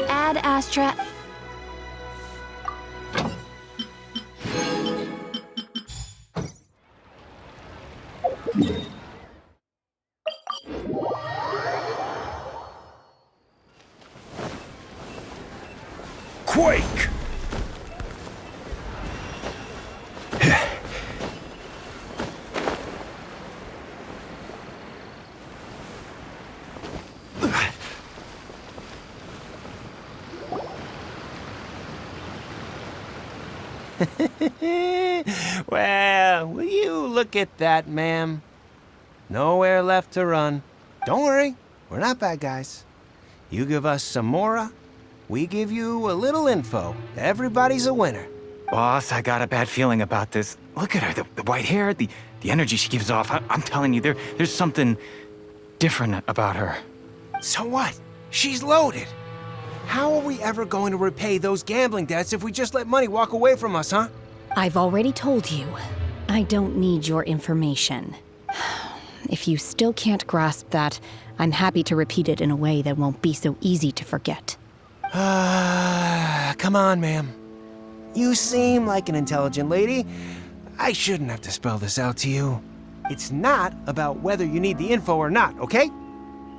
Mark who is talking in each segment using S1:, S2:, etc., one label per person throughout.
S1: Ad Astra.
S2: Quake! Well, will you look at that, ma'am? Nowhere left to run. Don't worry, we're not bad guys. You give us some mora, we give you a little info. Everybody's a winner.
S3: Boss, I got a bad feeling about this. Look at her, the white hair, the energy she gives off. I'm telling you, there's something different about her.
S2: So what? She's loaded. How are we ever going to repay those gambling debts if we just let money walk away from us, huh?
S1: I've already told you. I don't need your information. If you still can't grasp that, I'm happy to repeat it in a way that won't be so easy to forget.
S2: Come on, ma'am. You seem like an intelligent lady. I shouldn't have to spell this out to you. It's not about whether you need the info or not, okay?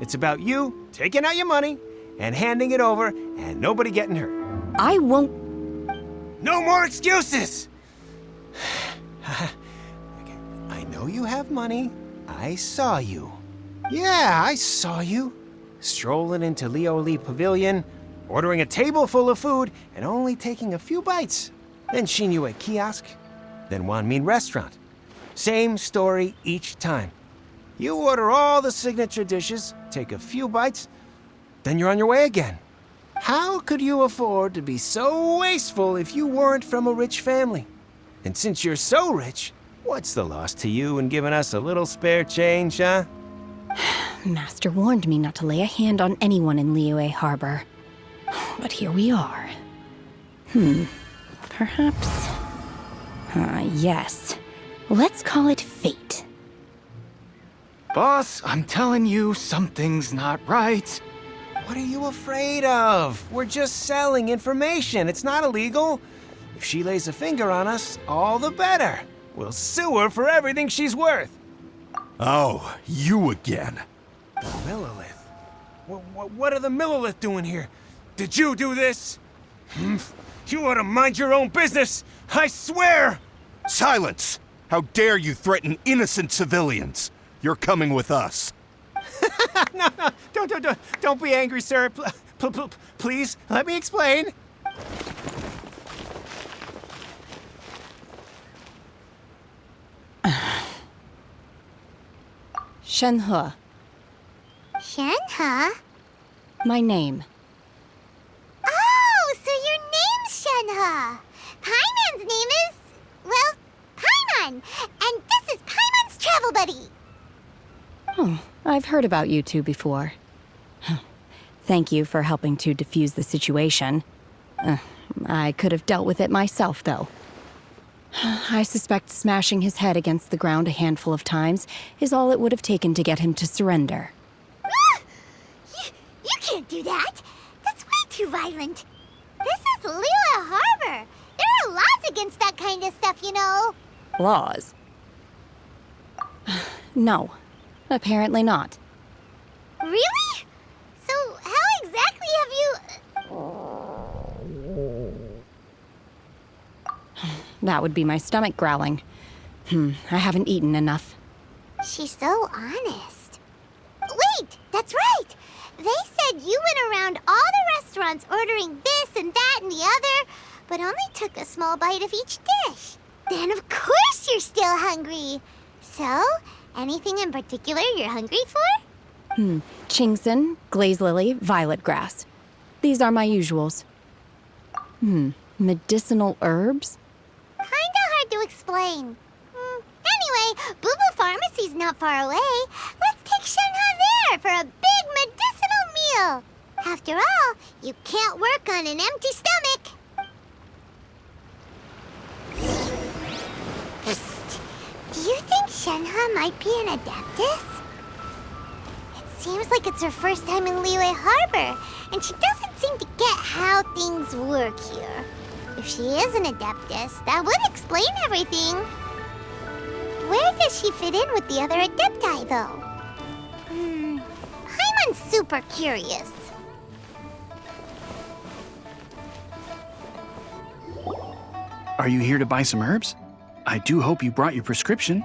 S2: It's about you taking out your money and handing it over and nobody getting hurt.
S1: I won't...
S2: No more excuses! I know you have money. I saw you. Yeah, I saw you. Strolling into Leo Lee Pavilion, ordering a table full of food, and only taking a few bites. Then Shenhe kiosk, then Wanmin restaurant. Same story each time. You order all the signature dishes, take a few bites, then you're on your way again. How could you afford to be so wasteful if you weren't from a rich family? And since you're so rich, what's the loss to you in giving us a little spare change, huh?
S1: Master warned me not to lay a hand on anyone in Liyue Harbor. But here we are. Perhaps... yes. Let's call it fate.
S3: Boss, I'm telling you, something's not right.
S2: What are you afraid of? We're just selling information. It's not illegal. If she lays a finger on us, all the better. We'll sue her for everything she's worth.
S4: Oh, you again.
S2: The Millilith? What are the Millilith doing here? Did you do this? You ought to mind your own business, I swear!
S4: Silence! How dare you threaten innocent civilians? You're coming with us.
S2: No, don't be angry, sir. Please, let me explain.
S1: Shenhe.
S5: Shenhe?
S1: My name.
S5: Oh, so your name's Shenhe. Paimon's name is, well, Paimon. And this is Paimon's travel buddy.
S1: Oh, I've heard about you two before. Thank you for helping to defuse the situation. I could have dealt with it myself, though. I suspect smashing his head against the ground a handful of times is all it would have taken to get him to surrender.
S5: You can't do that. That's way too violent. This is Liyue Harbor. There are laws against that kind of stuff, you know.
S1: Laws? No, apparently not.
S5: Really? So how exactly have you...
S1: That would be my stomach growling. I haven't eaten enough.
S5: She's so honest. Wait, that's right. They said you went around all the restaurants ordering this and that and the other, but only took a small bite of each dish. Then of course you're still hungry. So, anything in particular you're hungry for?
S1: Chingson, glaze lily, violet grass. These are my usuals. Medicinal herbs?
S5: Kinda hard to explain. Anyway, Boo Boo Pharmacy's not far away. Let's take Shenhe there for a big medicinal meal. After all, you can't work on an empty stomach. Psst. Do you think Shenhe might be an Adeptus? It seems like it's her first time in Liyue Harbor, and she doesn't seem to get how things work here. If she is an Adeptus, that would explain everything. Where does she fit in with the other Adepti, though? Paimon's super curious.
S6: Are you here to buy some herbs? I do hope you brought your prescription.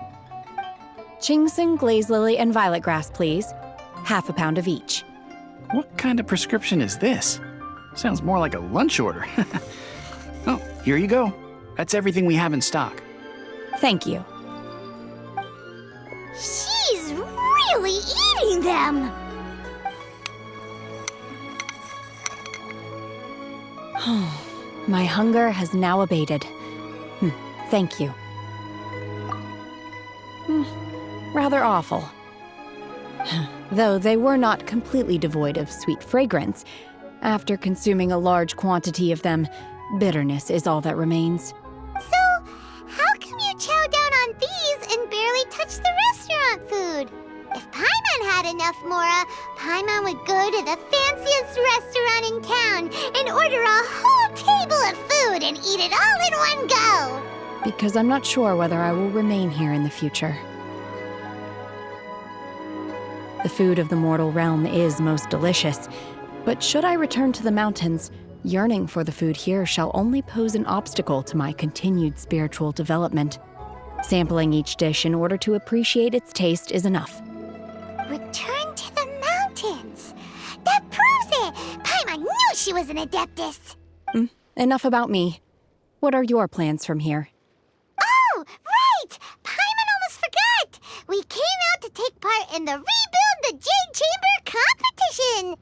S1: Ginseng, glaze lily, and violet grass, please. Half a pound of each.
S6: What kind of prescription is this? Sounds more like a lunch order. Oh, here you go. That's everything we have in stock.
S1: Thank you.
S5: She's really eating them!
S1: My hunger has now abated. Thank you. Rather awful. Though they were not completely devoid of sweet fragrance, after consuming a large quantity of them, bitterness is all that remains.
S5: So, how come you chow down on these and barely touch the restaurant food? If Paimon had enough Mora, Paimon would go to the fanciest restaurant in town and order a whole table of food and eat it all in one go.
S1: Because I'm not sure whether I will remain here in the future. The food of the mortal realm is most delicious, but should I return to the mountains, yearning for the food here shall only pose an obstacle to my continued spiritual development. Sampling each dish in order to appreciate its taste is enough.
S5: Return to the mountains. That proves it. Paimon knew she was an Adeptus.
S1: Enough about me. What are your plans from here?
S5: Oh, right! Paimon almost forgot! We came out to take part in the Rebuild the Jade Chamber competition!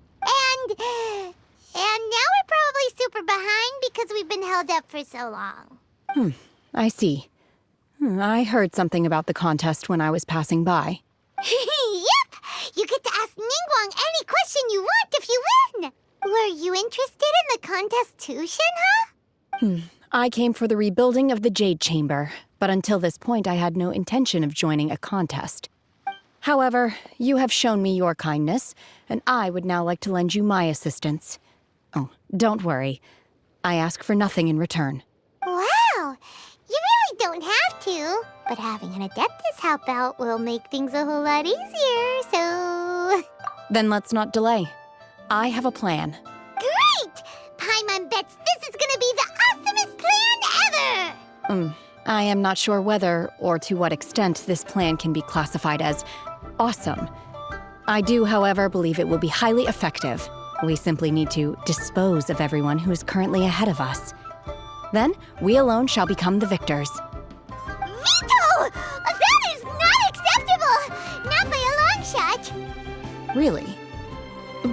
S5: And now we're probably super behind because we've been held up for so long.
S1: I see. I heard something about the contest when I was passing by.
S5: Yep! You get to ask Ningguang any question you want if you win! Were you interested in the contest too, Shenhe?
S1: I came for the rebuilding of the Jade Chamber, but until this point I had no intention of joining a contest. However, you have shown me your kindness, and I would now like to lend you my assistance. Oh, don't worry. I ask for nothing in return.
S5: Wow! You really don't have to, but having an Adeptus help out will make things a whole lot easier, so...
S1: Then let's not delay. I have a plan.
S5: Great! Paimon bets this is gonna be the awesomest plan ever!
S1: I am not sure whether or to what extent this plan can be classified as awesome. I do, however, believe it will be highly effective. We simply need to dispose of everyone who is currently ahead of us. Then, we alone shall become the victors.
S5: Veto! That is not acceptable! Not by a long shot!
S1: Really?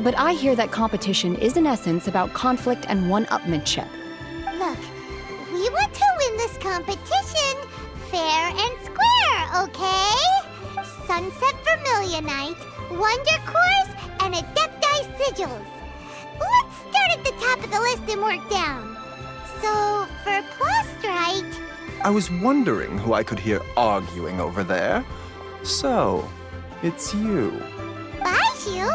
S1: But I hear that competition is in essence about conflict and one-upmanship.
S5: Look, we want to win this competition fair and square, okay? Sunset Vermilionite, Wonder Cores, and Adepti Sigils. Let's start at the top of the list and work down. So, for Plastrite...
S7: I was wondering who I could hear arguing over there. So, it's you.
S5: Baiju?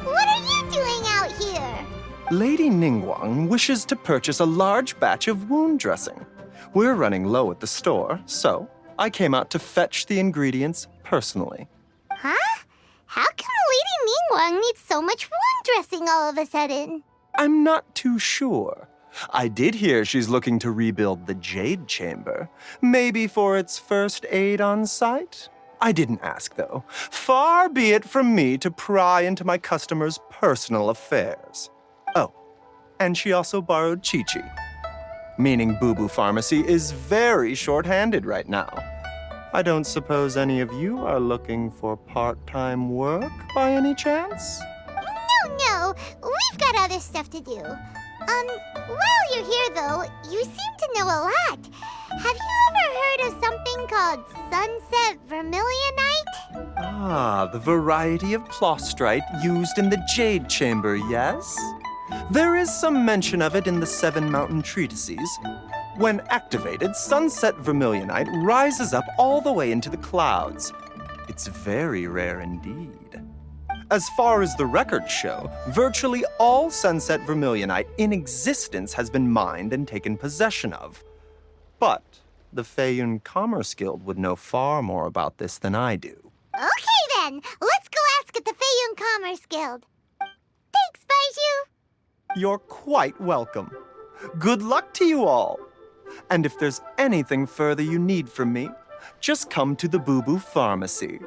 S5: What are you doing out here?
S7: Lady Ningguang wishes to purchase a large batch of wound dressing. We're running low at the store, so I came out to fetch the ingredients personally.
S5: Huh? How come Lady Ningguang needs so much wound dressing all of a sudden?
S7: I'm not too sure. I did hear she's looking to rebuild the Jade Chamber, maybe for its first aid on site. I didn't ask, though. Far be it from me to pry into my customers' personal affairs. Oh, and she also borrowed Chi-Chi, meaning Boo Boo Pharmacy is very short-handed right now. I don't suppose any of you are looking for part-time work by any chance?
S5: No, we've got other stuff to do. While you're here, though. You seem to know a lot. Have you ever heard of something called sunset vermilionite?
S7: Ah, the variety of plostrite used in the Jade Chamber, yes? There is some mention of it in the Seven Mountain Treatises. When activated, sunset vermilionite rises up all the way into the clouds. It's very rare indeed. As far as the records show, virtually all sunset vermilionite in existence has been mined and taken possession of. But the Feiyun Commerce Guild would know far more about this than I do.
S5: Okay, then. Let's go ask at the Feiyun Commerce Guild. Thanks, Baiju.
S7: You're quite welcome. Good luck to you all. And if there's anything further you need from me, just come to the Boo Boo Pharmacy.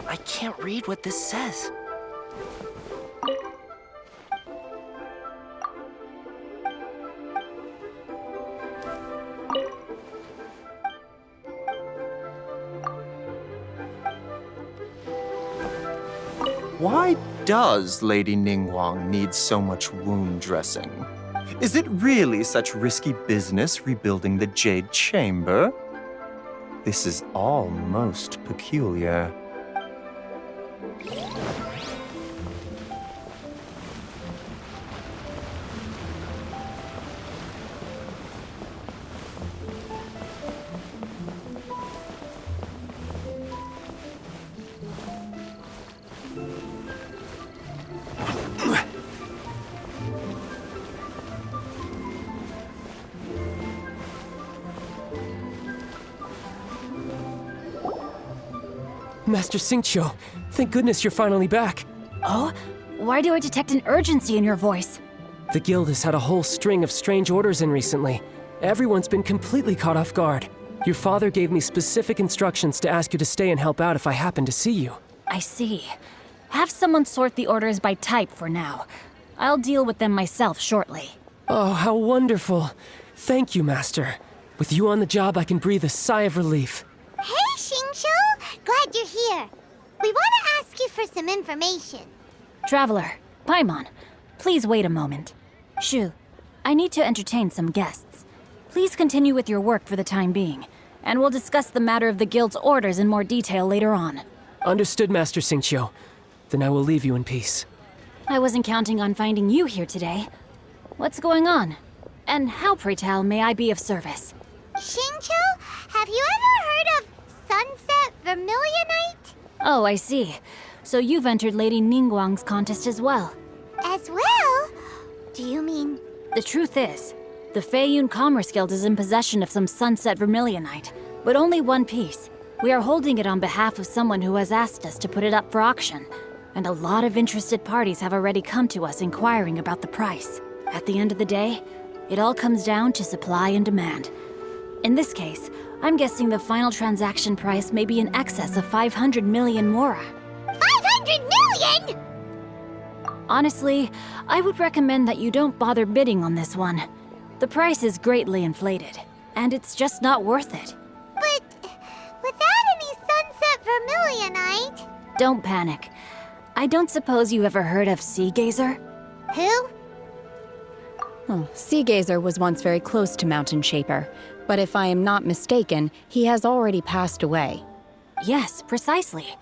S8: I can't read what this says.
S7: Why does Lady Ningguang need so much wound dressing? Is it really such risky business rebuilding the Jade Chamber? This is all most peculiar.
S9: Master Xingqiu, thank goodness you're finally back.
S1: Oh? Why do I detect an urgency in your voice?
S9: The guild has had a whole string of strange orders in recently. Everyone's been completely caught off guard. Your father gave me specific instructions to ask you to stay and help out if I happen to see you.
S1: I see. Have someone sort the orders by type for now. I'll deal with them myself shortly.
S9: Oh, how wonderful. Thank you, Master. With you on the job, I can breathe a sigh of relief.
S5: Hey, Xingqiu. Glad you're here. We want to ask you for some information.
S1: Traveler, Paimon, please wait a moment. Shu, I need to entertain some guests. Please continue with your work for the time being, and we'll discuss the matter of the guild's orders in more detail later on.
S9: Understood, Master Xingqiu. Then I will leave you in peace.
S1: I wasn't counting on finding you here today. What's going on? And how, pray tell, may I be of service?
S5: Xingqiu, have you ever heard of sunset vermilionite?
S1: Oh, I see. So you've entered Lady Ningguang's contest as well.
S5: As well? Do you mean...
S1: The truth is, the Feiyun Commerce Guild is in possession of some sunset vermilionite, but only one piece. We are holding it on behalf of someone who has asked us to put it up for auction, and a lot of interested parties have already come to us inquiring about the price. At the end of the day, it all comes down to supply and demand. In this case, I'm guessing the final transaction price may be in excess of 500 million mora.
S5: 500 million?!
S1: Honestly, I would recommend that you don't bother bidding on this one. The price is greatly inflated, and it's just not worth it.
S5: But without any sunset vermilionite...
S1: Don't panic. I don't suppose you ever heard of Sea Gazer?
S5: Who?
S1: Oh, Sea Gazer was once very close to Mountain Shaper, but if I am not mistaken, he has already passed away. Yes, precisely.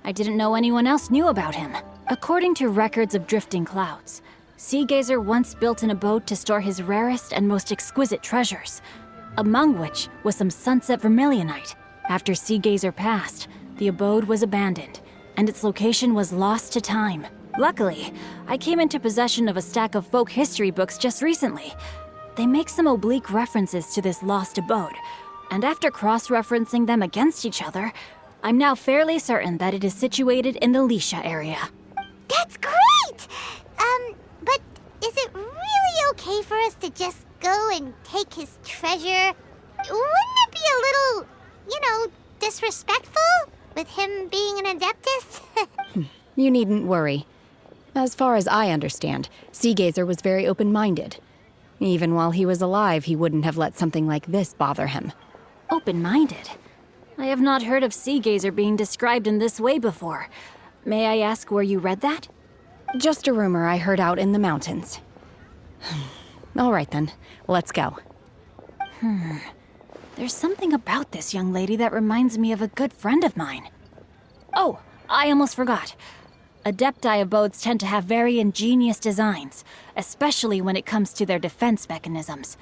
S1: I didn't know anyone else knew about him. According to records of drifting clouds, Sea Gazer once built an abode to store his rarest and most exquisite treasures, among which was some sunset vermilionite. After Sea Gazer passed, the abode was abandoned, and its location was lost to time. Luckily, I came into possession of a stack of folk history books just recently. They make some oblique references to this lost abode, and after cross-referencing them against each other, I'm now fairly certain that it is situated in the Lisha area.
S5: That's great! But is it really okay for us to just go and take his treasure? Wouldn't it be a little, disrespectful? With him being an Adeptus?
S1: You needn't worry. As far as I understand, Sea Gazer was very open-minded. Even while he was alive, he wouldn't have let something like this bother him. Open-minded?
S10: I have not heard of Sea Gazer being described in this way before. May I ask where you read that?
S1: Just a rumor I heard out in the mountains. All right then, let's go.
S10: There's something about this young lady that reminds me of a good friend of mine. Oh, I almost forgot. Adepti abodes tend to have very ingenious designs, especially when it comes to their defense mechanisms.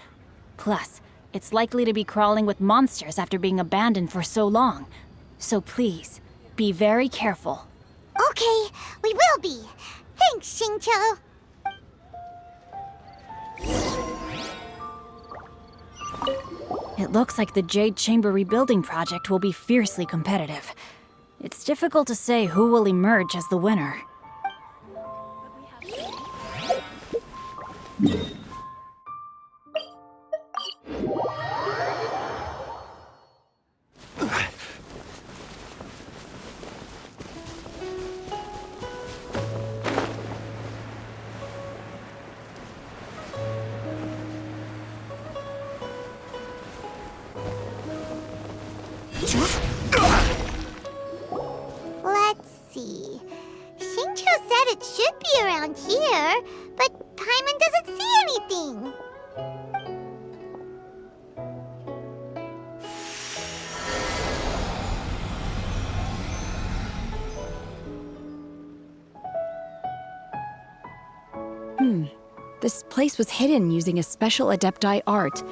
S10: Plus, it's likely to be crawling with monsters after being abandoned for so long. So please, be very careful.
S5: Okay, we will be. Thanks, Xingqiu.
S10: It looks like the Jade Chamber rebuilding project will be fiercely competitive. It's difficult to say who will emerge as the winner.
S5: Let's see. Xingqiu said it should be around here, but Paimon doesn't see anything.
S1: This place was hidden using a special Adepti art.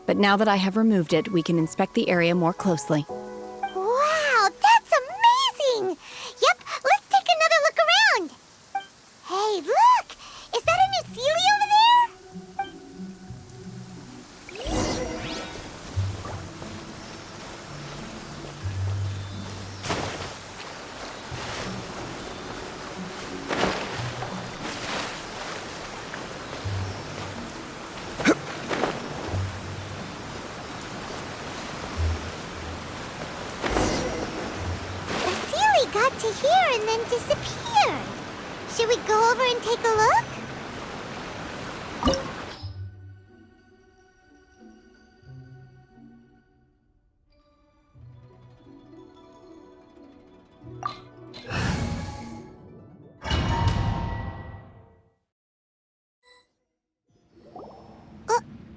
S1: But now that I have removed it, we can inspect the area more closely.
S5: Wow, that's amazing! Yep, let's take another look around. Hey, look! Is that a new Sealy over there? Got to here and then disappeared. Should we go over and take a look?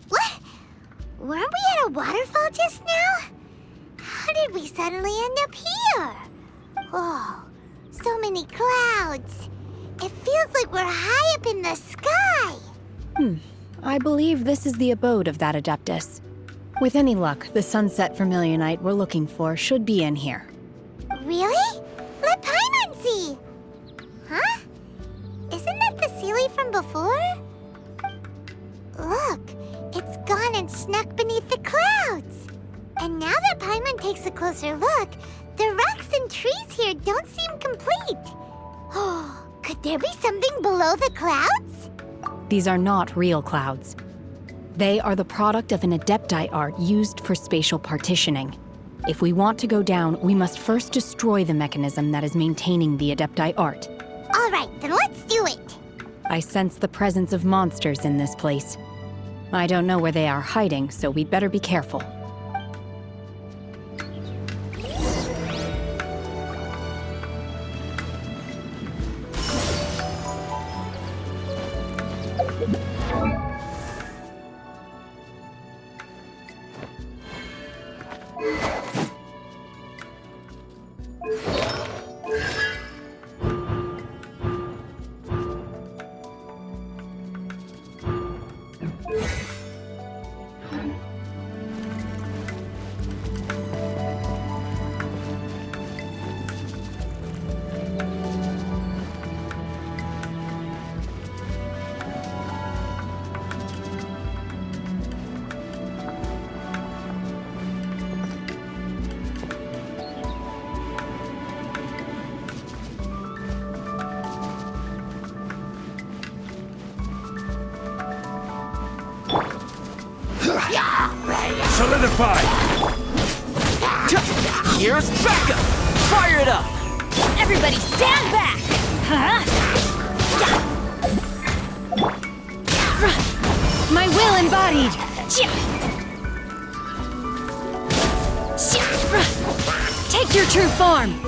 S5: What? Weren't we at a waterfall just now? How did we suddenly end up here? Oh, so many clouds. It feels like we're high up in the sky.
S1: I believe this is the abode of that Adeptus. With any luck, the sunset Vermilionite we're looking for should be in here.
S5: Really? Let Paimon see. Huh? Isn't that the Sealy from before? Look, it's gone and snuck beneath the clouds. And now that Paimon takes a closer look, the rocks and trees here don't seem complete. Oh, could there be something below the clouds?
S1: These are not real clouds. They are the product of an Adepti art used for spatial partitioning. If we want to go down, we must first destroy the mechanism that is maintaining the Adepti art.
S5: All right, then let's do it.
S1: I sense the presence of monsters in this place. I don't know where they are hiding, so we'd better be careful.
S11: Solidify!
S8: Here's backup! Fire it up!
S10: Everybody stand back!
S1: My will embodied!
S10: Take your true form!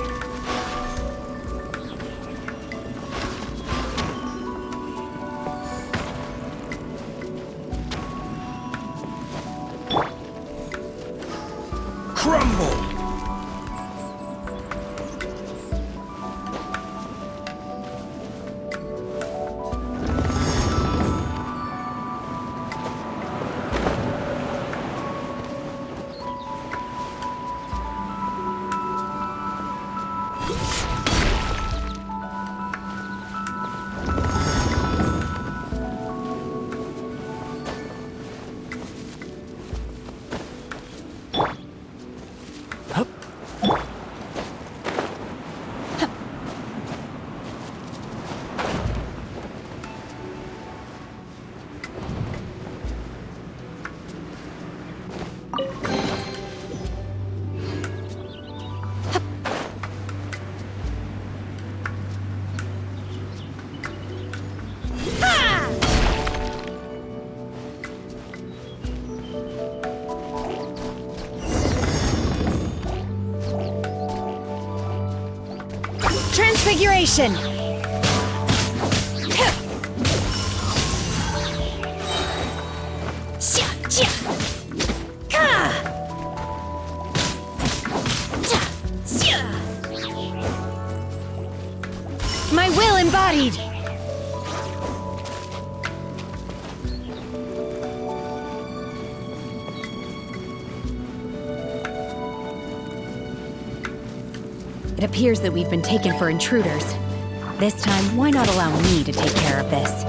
S4: Crumble!
S10: Transfiguration! My will embodied!
S1: It appears that we've been taken for intruders. This time, why not allow me to take care of this?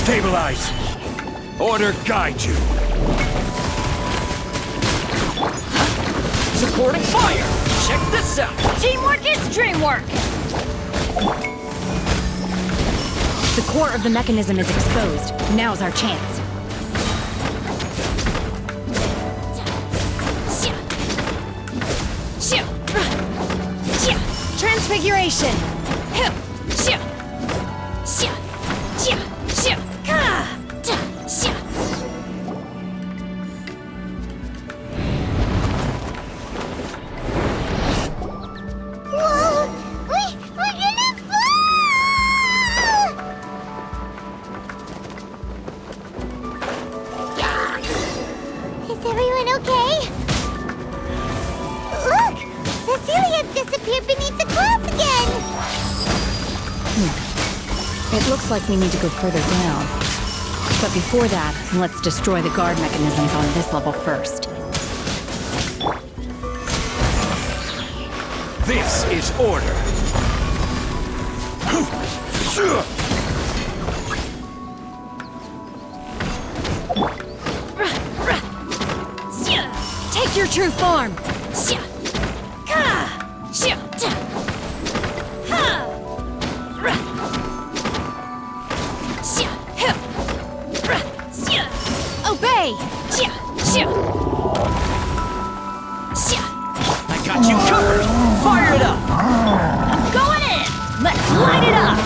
S4: Stabilize! Order guide you!
S8: Supporting fire! Check this out!
S10: Teamwork is dreamwork!
S1: The core of the mechanism is exposed. Now's our chance.
S10: Transfiguration!
S5: Whoa! We're gonna fall! Is everyone okay? Look! The Celia's disappeared beneath the clouds again!
S1: It looks like we need to go further down. But before that, let's destroy the guard mechanisms on this level first.
S4: This is order!
S10: Take your true form! Obey!
S8: I got you covered! Fire it up!
S10: I'm going in! Let's light it up!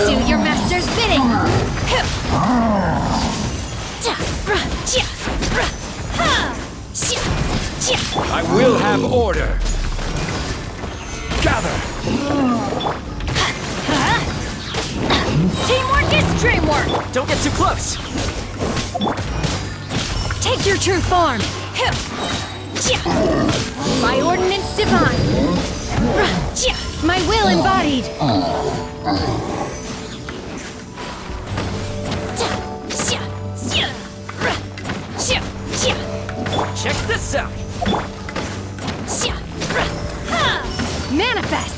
S10: Do your master's bidding!
S4: I will have order! Gather!
S10: Teamwork is dreamwork!
S8: Don't get too close!
S10: Take your true form! My ordinance divine! My will embodied!
S8: Check this out!
S10: Manifest!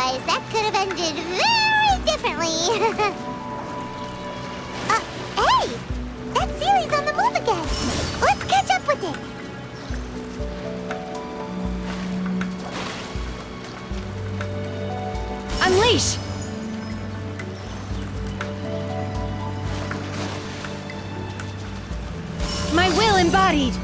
S5: Otherwise, that could have ended very differently. Hey! That Sealy's on the move again. Let's catch up with it.
S1: Unleash! My will embodied!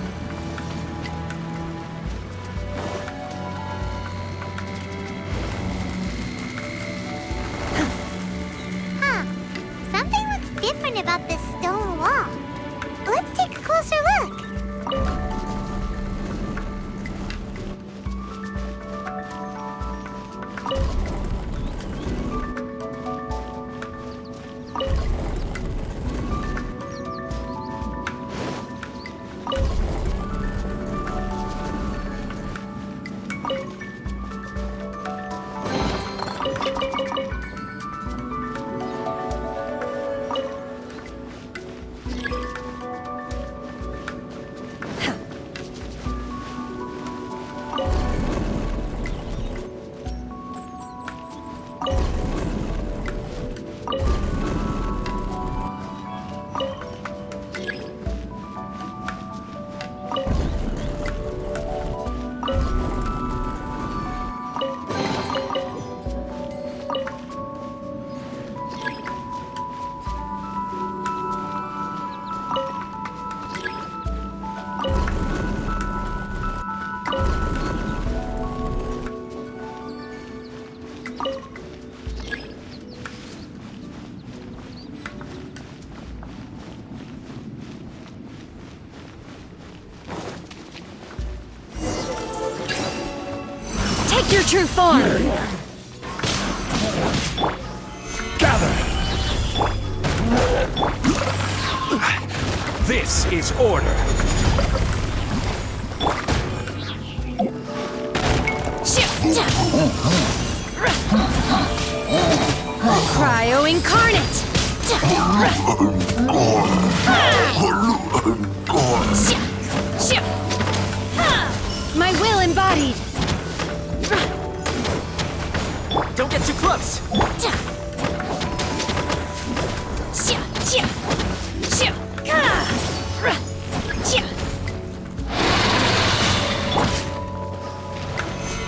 S5: Huh. Something looks different about this stone wall. Let's take a closer look.
S1: Take your true form!
S11: Gather! This is order.
S1: Cryo incarnate! My will embodied!
S8: Don't get too close!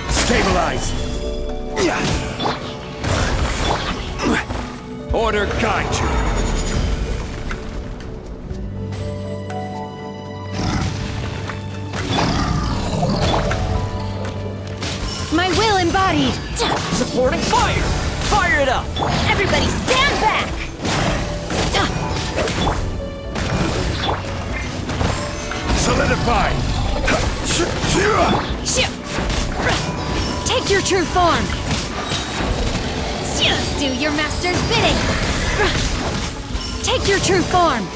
S11: Stabilize! Order guide you.
S1: My will embodied!
S8: Supporting fire! Fire it up!
S1: Everybody stand back!
S11: Solidify!
S1: Take your true form! Do your master's bidding! Take your true form!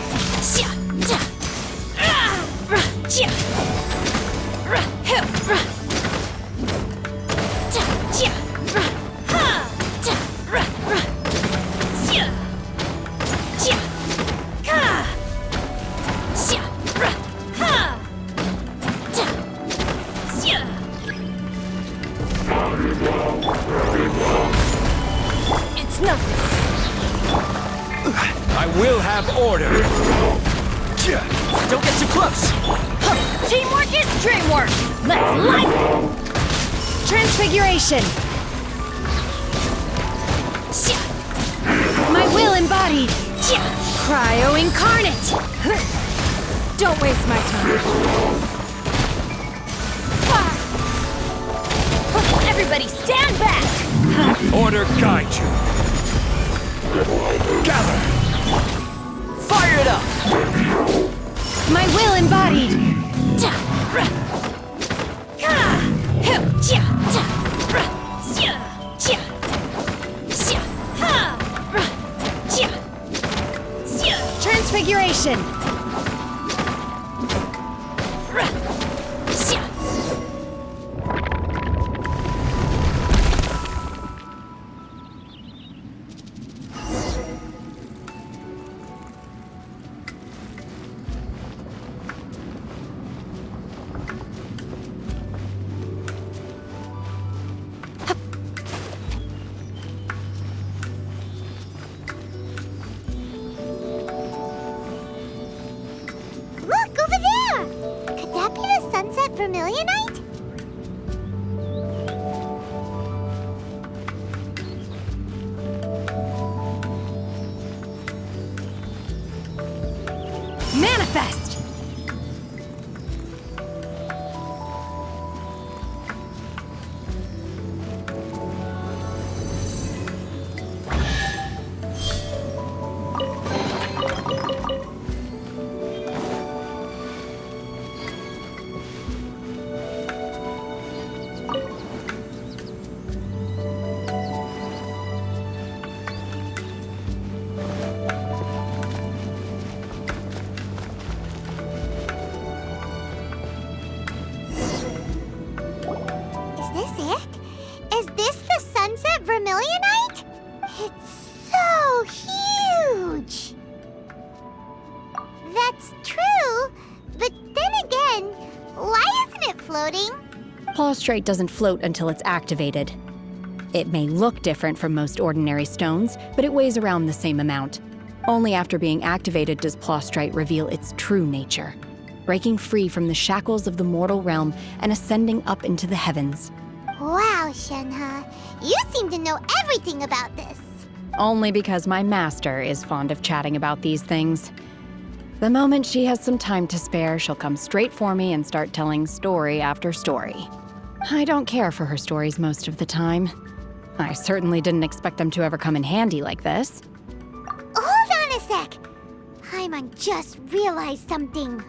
S1: It's nothing.
S11: I will have order.
S8: Don't get too close!
S1: Teamwork is dreamwork! Let's light! Transfiguration! My will embodied! Cryo incarnate! Don't waste my time. Everybody stand back!
S11: Order guide you. Gather!
S8: Fire it up!
S1: My will embodied! Transfiguration!
S5: vermilionite?
S1: Manifest!
S5: Is this it? Is this the sunset vermilionite? It's so huge! That's true, but then again, why isn't it floating?
S1: Plaustrite doesn't float until it's activated. It may look different from most ordinary stones, but it weighs around the same amount. Only after being activated does Plaustrite reveal its true nature, breaking free from the shackles of the mortal realm and ascending up into the heavens.
S5: Wow, Shenhe, you seem to know everything about this.
S1: Only because my master is fond of chatting about these things. The moment she has some time to spare, she'll come straight for me and start telling story after story. I don't care for her stories most of the time. I certainly didn't expect them to ever come in handy like this.
S5: Hold on a sec. Paimon just realized something.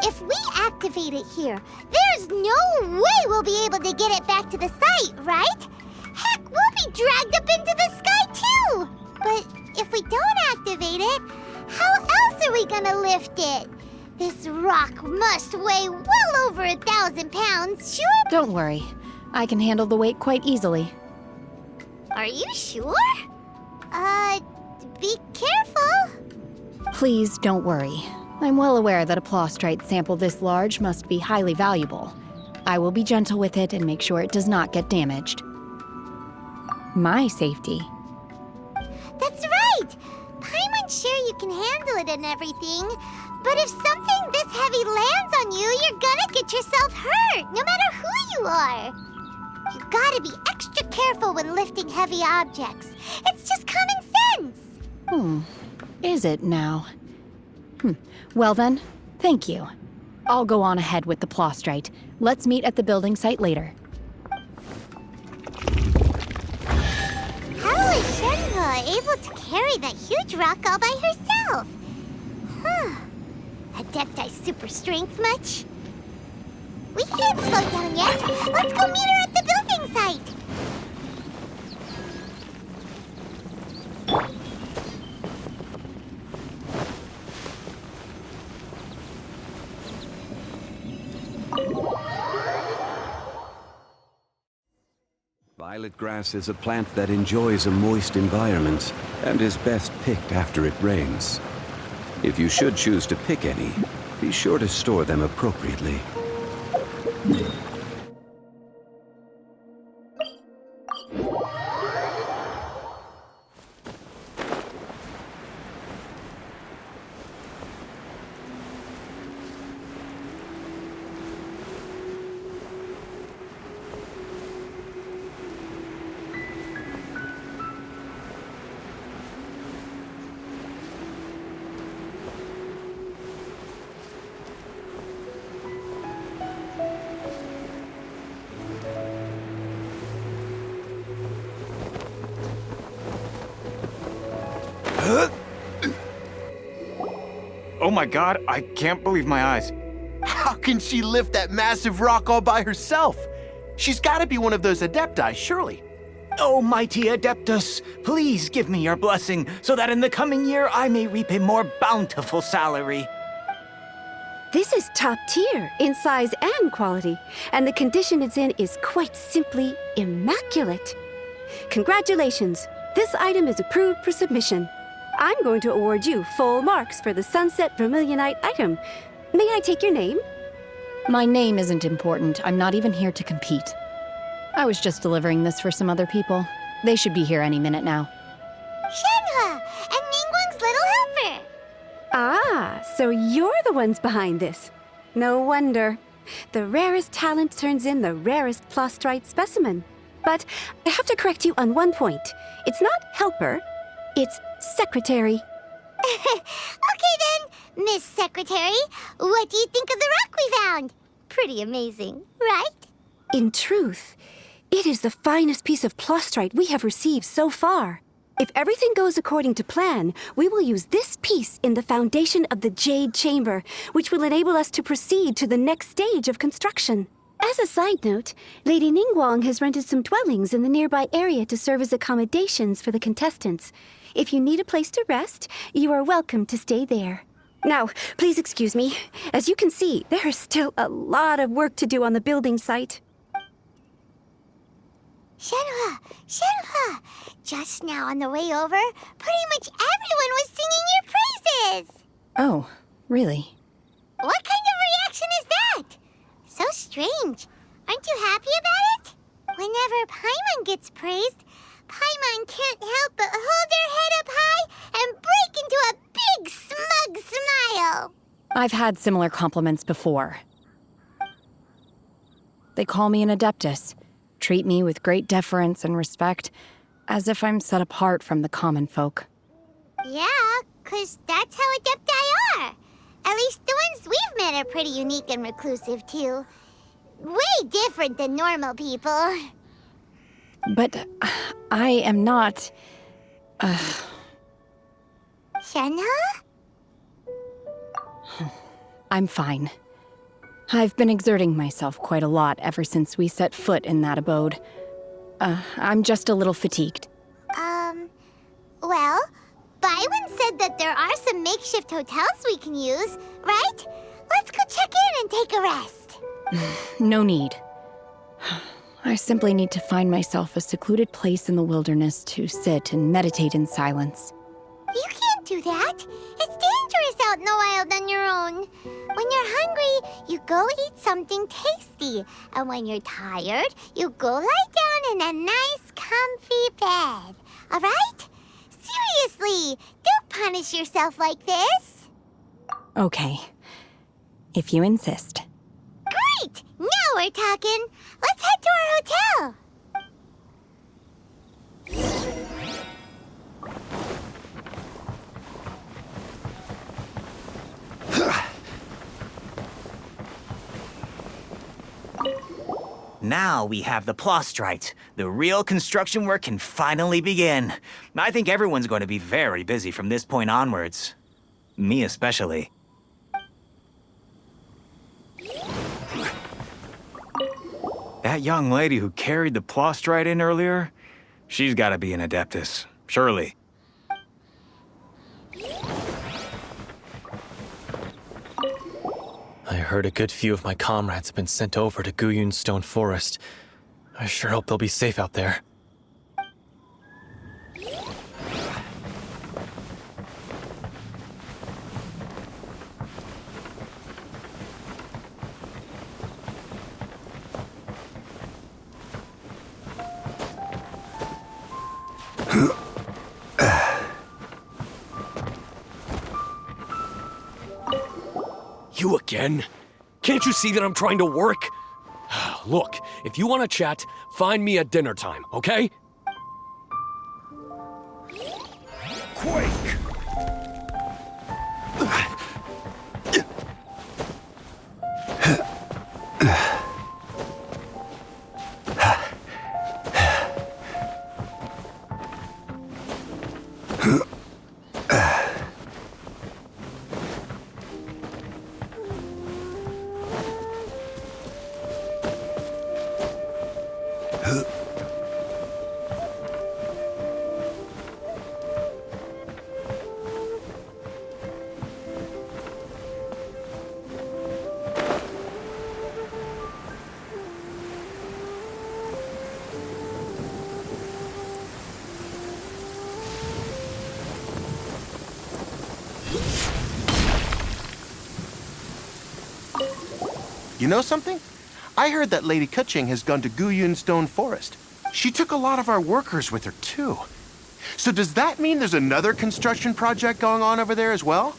S5: If we activate it here, there's no way we'll be able to get it back to the site, right? Heck, we'll be dragged up into the sky too! But if we don't activate it, how else are we gonna lift it? This rock must weigh well over 1,000 pounds, sure?
S1: Don't worry. I can handle the weight quite easily.
S5: Are you sure? Be careful.
S1: Please don't worry. I'm well aware that a plaustrite sample this large must be highly valuable. I will be gentle with it and make sure it does not get damaged. My safety.
S5: That's right! Paimon's sure you can handle it and everything, but if something this heavy lands on you, you're gonna get yourself hurt, no matter who you are. You gotta be extra careful when lifting heavy objects. It's just common sense.
S1: Is it now? Well then, thank you. I'll go on ahead with the plaustrite. Let's meet at the building site later.
S5: How is Shenhe able to carry that huge rock all by herself? Adepti super strength much? We can't slow down yet. Let's go meet her at the building site.
S12: Violet grass is a plant that enjoys a moist environment and is best picked after it rains. If you should choose to pick any, be sure to store them appropriately.
S3: Oh my god, I can't believe my eyes.
S4: How can she lift that massive rock all by herself? She's gotta be one of those Adepti, surely.
S3: Oh, mighty Adeptus, please give me your blessing so that in the coming year I may reap a more bountiful salary.
S13: This is top tier in size and quality, and the condition it's in is quite simply immaculate. Congratulations, this item is approved for submission. I'm going to award you full marks for the Sunset Vermilionite item. May I take your name?
S1: My name isn't important. I'm not even here to compete. I was just delivering this for some other people. They should be here any minute now.
S5: Shenhe and Ningguang's little helper.
S13: Ah, so you're the ones behind this. No wonder. The rarest talent turns in the rarest plastrite specimen. But I have to correct you on one point. It's not helper, it's secretary.
S5: Okay then, Miss Secretary, what do you think of the rock we found? Pretty amazing, right?
S13: In truth, it is the finest piece of plastrite we have received so far. If everything goes according to plan, we will use this piece in the foundation of the Jade Chamber, which will enable us to proceed to the next stage of construction. As a side note, Lady Ningguang has rented some dwellings in the nearby area to serve as accommodations for the contestants. If you need a place to rest, you are welcome to stay there. Now, please excuse me. As you can see, there is still a lot of work to do on the building site.
S5: Shenhe! Just now on the way over, pretty much everyone was singing your praises!
S1: Oh, really?
S5: What kind of reaction is that? So strange. Aren't you happy about it? Whenever Paimon gets praised, Paimon can't help but hold their head up high and break into a big smug smile.
S1: I've had similar compliments before. They call me an adeptus, treat me with great deference and respect, as if I'm set apart from the common folk.
S5: Yeah, 'cause that's how adepti are. At least the ones we've met are pretty unique and reclusive, too. Way different than normal people.
S1: But I am not...
S5: Shenhe?
S1: I'm fine. I've been exerting myself quite a lot ever since we set foot in that abode. I'm just a little fatigued.
S5: Well, Byron said that there are some makeshift hotels we can use, right? Let's go check in and take a rest.
S1: No need. I simply need to find myself a secluded place in the wilderness to sit and meditate in silence.
S5: You can't do that. It's dangerous out in the wild on your own. When you're hungry, you go eat something tasty. And when you're tired, you go lie down in a nice, comfy bed. All right? Seriously, don't punish yourself like this.
S1: Okay. If you insist.
S5: Great! Now we're talking. Let's head to our hotel.
S3: Now we have the plastrite. The real construction work can finally begin. I think everyone's going to be very busy from this point onwards. Me especially. That young lady who carried the plastrite in earlier, she's got to be an adeptus, surely.
S14: I heard a good few of my comrades have been sent over to Guyun Stone Forest. I sure hope they'll be safe out there.
S11: You again? Can't you see that I'm trying to work? Look, if you want to chat, find me at dinner time, okay? Quake!
S4: You know something? I heard that Lady Kuching has gone to Guyun Stone Forest. She took a lot of our workers with her, too. So does that mean there's another construction project going on over there as well?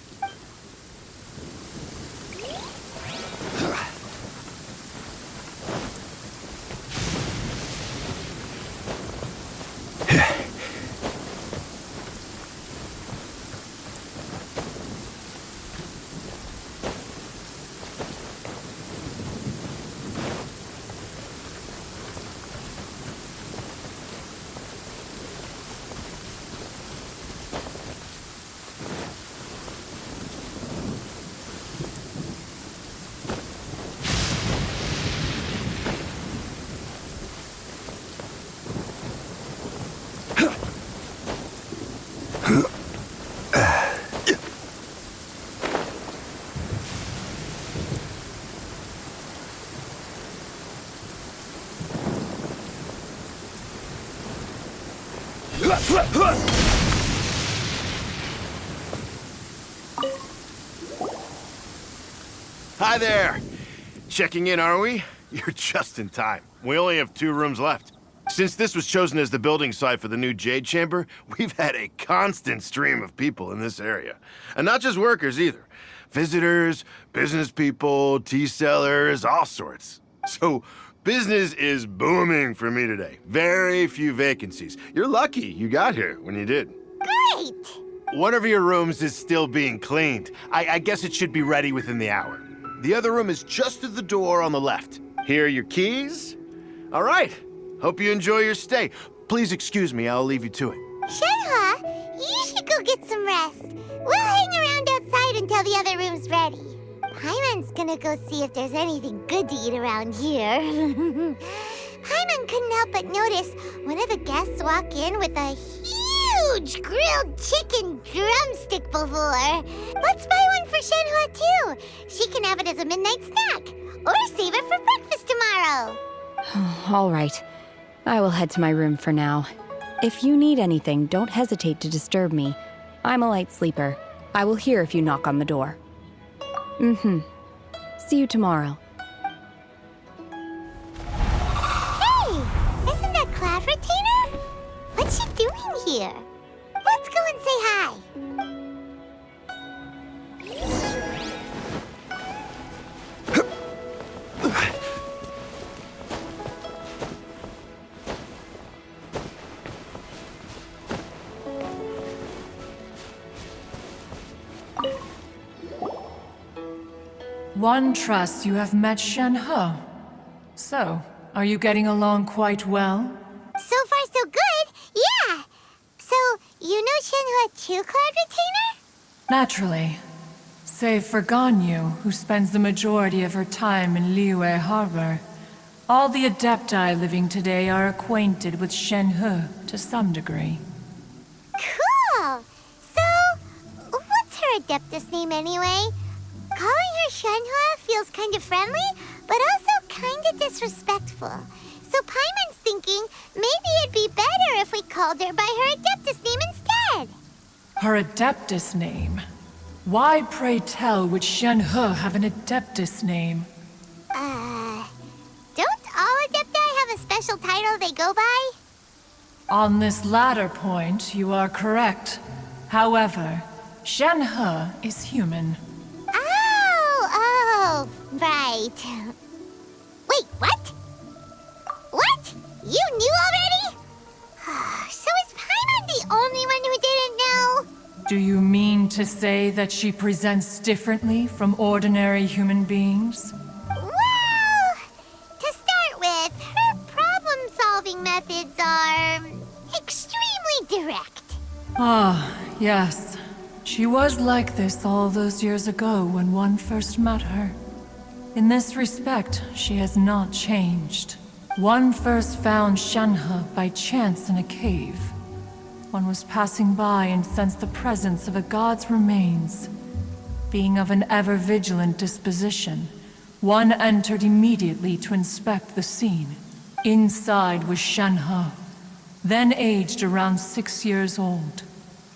S4: Hi there! Checking in, are we? You're just in time. We only have 2 rooms left. Since this was chosen as the building site for the new Jade Chamber, we've had a constant stream of people in this area. And not just workers either. Visitors, business people, tea sellers, all sorts. So, business is booming for me today. Very few vacancies. You're lucky you got here when you did.
S5: Great!
S4: One of your rooms is still being cleaned. I guess it should be ready within the hour. The other room is just through the door on the left. Here are your keys. All right. Hope you enjoy your stay. Please excuse me, I'll leave you to it.
S5: Shenhe, you should go get some rest. We'll hang around outside until the other room's ready. Paimon's gonna go see if there's anything good to eat around here. Paimon couldn't help but notice one of the guests walk in with a huge grilled chicken drumstick before. Let's buy one for Shenhe too. She can have it as a midnight snack. Or save it for breakfast tomorrow.
S1: All right. I will head to my room for now. If you need anything, don't hesitate to disturb me. I'm a light sleeper. I will hear if you knock on the door. See you tomorrow.
S5: Hey! Isn't that Cloud Retainer? What's she doing here? Let's go and say hi.
S15: One trusts you have met Shenhe. So, are you getting along quite well?
S5: So far, so good. Yeah. So, you know Shenhe too, Cloud Retainer?
S15: Naturally. Save for Ganyu, who spends the majority of her time in Liyue Harbor. All the Adepti living today are acquainted with Shenhe to some degree.
S5: Cool. So, what's her Adeptus name anyway? Calling her Shenhe feels kind of friendly, but also kind of disrespectful. So Paimon's thinking maybe it'd be better if we called her by her Adeptus name instead.
S15: Her Adeptus name? Why, pray tell, would Shenhe have an Adeptus name?
S5: Don't all Adepti have a special title they go by?
S15: On this latter point, you are correct. However, Shenhe is human.
S5: Oh, right. Wait, what? What? You knew already? So is Paimon the only one who didn't know?
S15: Do you mean to say that she presents differently from ordinary human beings?
S5: Well, to start with, her problem-solving methods are extremely direct.
S15: Ah, yes. She was like this all those years ago when one first met her. In this respect, she has not changed. One first found Shenhe by chance in a cave. One was passing by and sensed the presence of a god's remains. Being of an ever-vigilant disposition, one entered immediately to inspect the scene. Inside was Shenhe, then aged around 6 years old.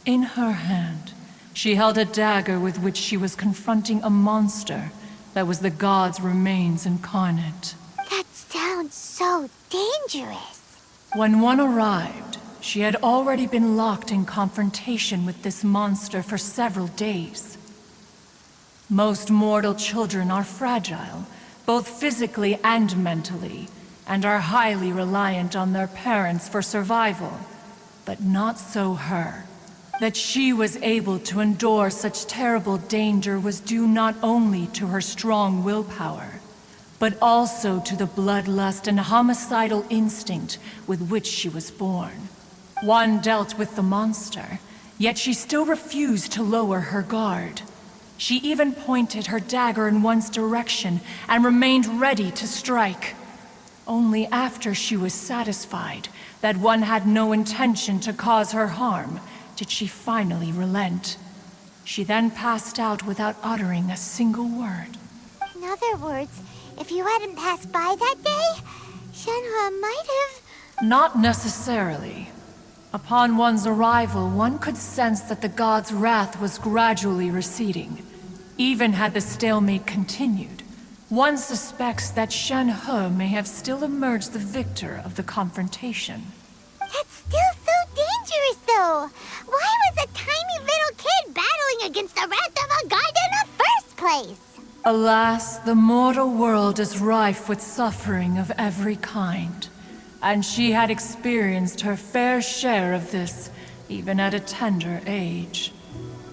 S15: In her hand, she held a dagger with which she was confronting a monster that was the god's remains incarnate.
S5: That sounds so dangerous.
S15: When one arrived, she had already been locked in confrontation with this monster for several days. Most mortal children are fragile, both physically and mentally, and are highly reliant on their parents for survival. But not so her. That she was able to endure such terrible danger was due not only to her strong willpower, but also to the bloodlust and homicidal instinct with which she was born. One dealt with the monster, yet she still refused to lower her guard. She even pointed her dagger in one's direction and remained ready to strike. Only after she was satisfied that one had no intention to cause her harm did she finally relent. She then passed out without uttering a single word.
S5: In other words, if you hadn't passed by that day, Shenhe might have...
S15: Not necessarily. Upon one's arrival, one could sense that the god's wrath was gradually receding. Even had the stalemate continued, one suspects that Shenhe may have still emerged the victor of the confrontation.
S5: That's still so dangerous, though. Why was a tiny little kid battling against the wrath of a god in the first place?
S15: Alas, the mortal world is rife with suffering of every kind. And she had experienced her fair share of this, even at a tender age.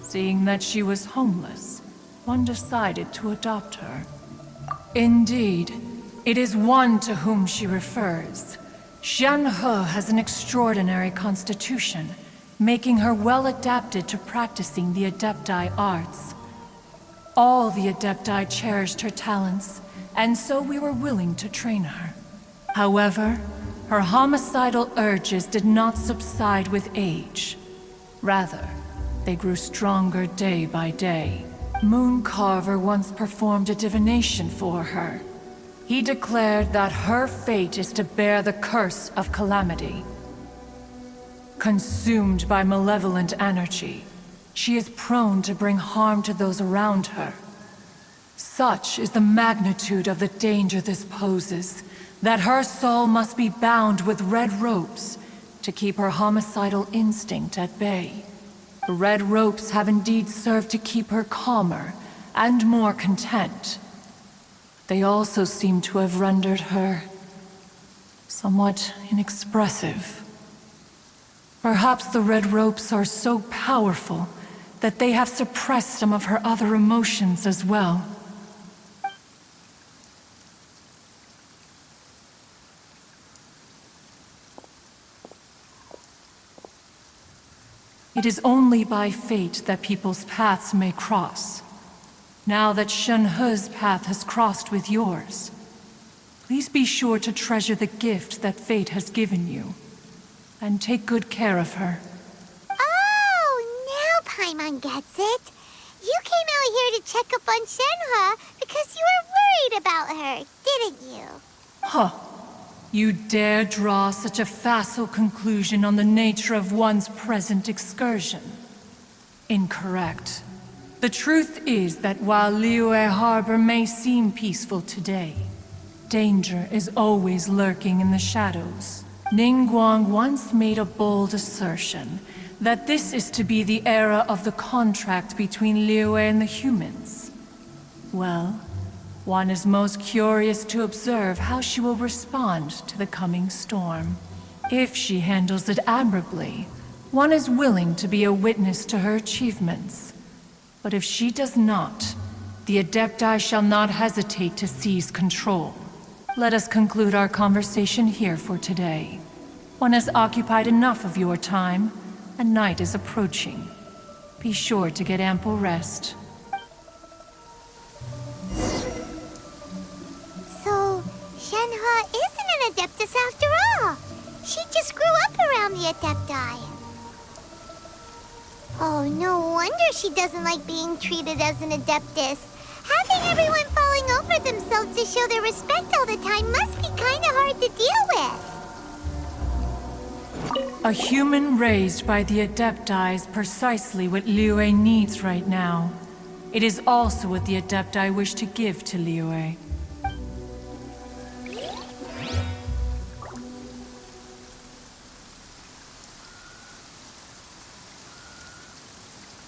S15: Seeing that she was homeless, one decided to adopt her. Indeed, it is one to whom she refers. Shenhe has an extraordinary constitution, making her well adapted to practicing the Adepti arts. All the Adepti cherished her talents, and so we were willing to train her. However, her homicidal urges did not subside with age. Rather, they grew stronger day by day. Mooncarver once performed a divination for her. He declared that her fate is to bear the curse of calamity. Consumed by malevolent energy, she is prone to bring harm to those around her. Such is the magnitude of the danger this poses, that her soul must be bound with red ropes to keep her homicidal instinct at bay. The red ropes have indeed served to keep her calmer and more content. They also seem to have rendered her somewhat inexpressive. Perhaps the red ropes are so powerful that they have suppressed some of her other emotions as well. It is only by fate that people's paths may cross. Now that Shenhe's path has crossed with yours, please be sure to treasure the gift that fate has given you, and take good care of her.
S5: Oh, now Paimon gets it. You came out here to check up on Shenhe because you were worried about her, didn't you?
S15: Huh. You dare draw such a facile conclusion on the nature of one's present excursion? Incorrect. The truth is that while Liyue Harbor may seem peaceful today, danger is always lurking in the shadows. Ningguang once made a bold assertion that this is to be the era of the contract between Liyue and the humans. Well, one is most curious to observe how she will respond to the coming storm. If she handles it admirably, one is willing to be a witness to her achievements. But if she does not, the Adepti shall not hesitate to seize control. Let us conclude our conversation here for today. One has occupied enough of your time, and night is approaching. Be sure to get ample rest.
S5: So, Shenhe isn't an Adeptus after all. She just grew up around the Adepti. Oh, no wonder she doesn't like being treated as an Adeptus. Having everyone falling over themselves to show their respect all the time must be kinda hard to deal with.
S15: A human raised by the Adepti is precisely what Liyue needs right now. It is also what the Adepti wish to give to Liyue.